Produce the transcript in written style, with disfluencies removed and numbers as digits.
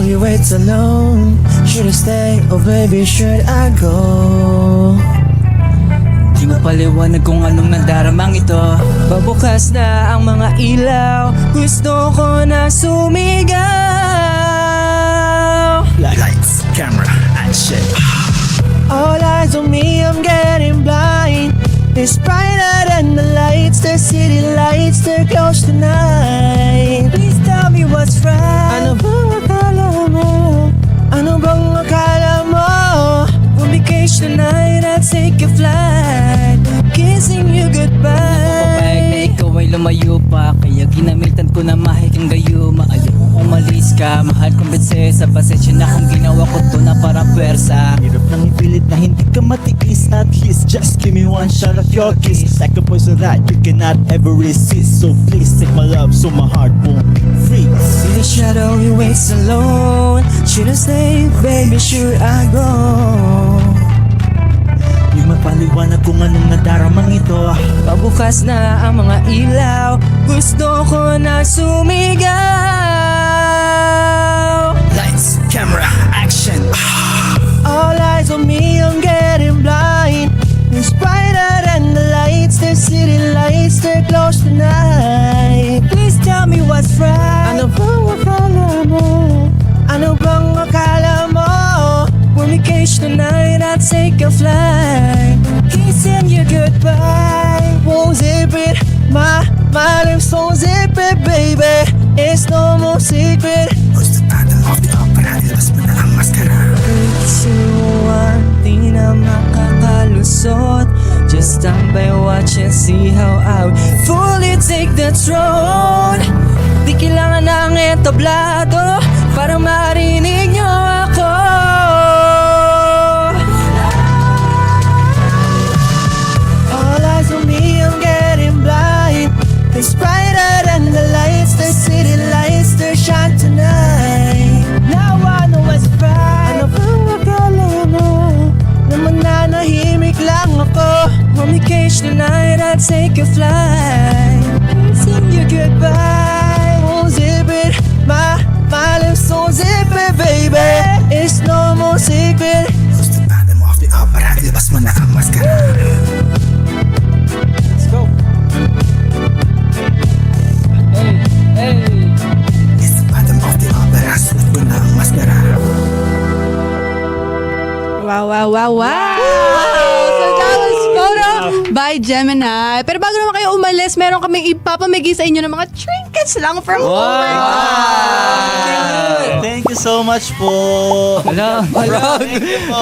you wait so long? Should I stay or baby should I go? Di mo paliwanag kung anong nadaramang ito. Pabukas na ang mga ilaw, gusto ko na sumigaw. Lights, camera, action. All eyes on me, I'm getting blind. It's brighter than the lights, the city lights, they're close tonight. Please tell me what's right. Ano bang akala mo? Ano bang akala mo? On vacation tonight, I'll take a flight, kissing you goodbye. Papayag na ikaw ay lumayo pa, kaya ginamitan ko na mahal kang gayuma. Ayaw kong umalis ka, mahal kong prinsesa. Pasensya na kung ginawa ko to na parang pwersa. Hirap nang ipilit na hindi ka matikis. At least just give me one shot of your kiss. Like a poison that you cannot ever resist. So please take my love so my heart won't freeze. In the shadow, you wait so alone. Should I stay, baby, should I go? Di mapaliwanag kung anong nadaramang ito. Pabukas na ang mga ilaw, gusto ko na sumigaw. Lights, camera, action. All eyes on me, I'm getting blind. It's brighter than the lights, the city lights, they're close tonight. Please tell me what's right. Ano bang akala mo? Ano bang akala mo? On vacation tonight, I'll take a flight, kissing you goodbye. Won't zip it, my lips won't zip it, baby. It's no more secret. Gusto tayo off the opera, ilabas mo na ang maskara. Sinuwan, di na makakalusot. Just stand by, watch and see how I fully take the throne. Di kailangan ng entablado para marinig nyo ako. All eyes on me, I'm getting blind. It's brighter than the lights, the city lights, they shine tonight. Now I know what's right. Ano bang akala mo? Na mananahimik lang ako. On vacation tonight, I'll take a flight, kissing you goodbye. Won't zip it, my lips won't zip it, baby. It's no more secret. Gusto tayo off the opera, ilabas mo na ang maskara. Let's go. Hey, hey. It's the bottom of the opera, suot ko na ang maskara. Wow, wow, wow, wow! So that was photo by Gemini. Pero bago naman kayo umalis, meron kaming ipapamigay sa inyo ng mga trinkets lang from Thank you so much po. Hello. Thank you po.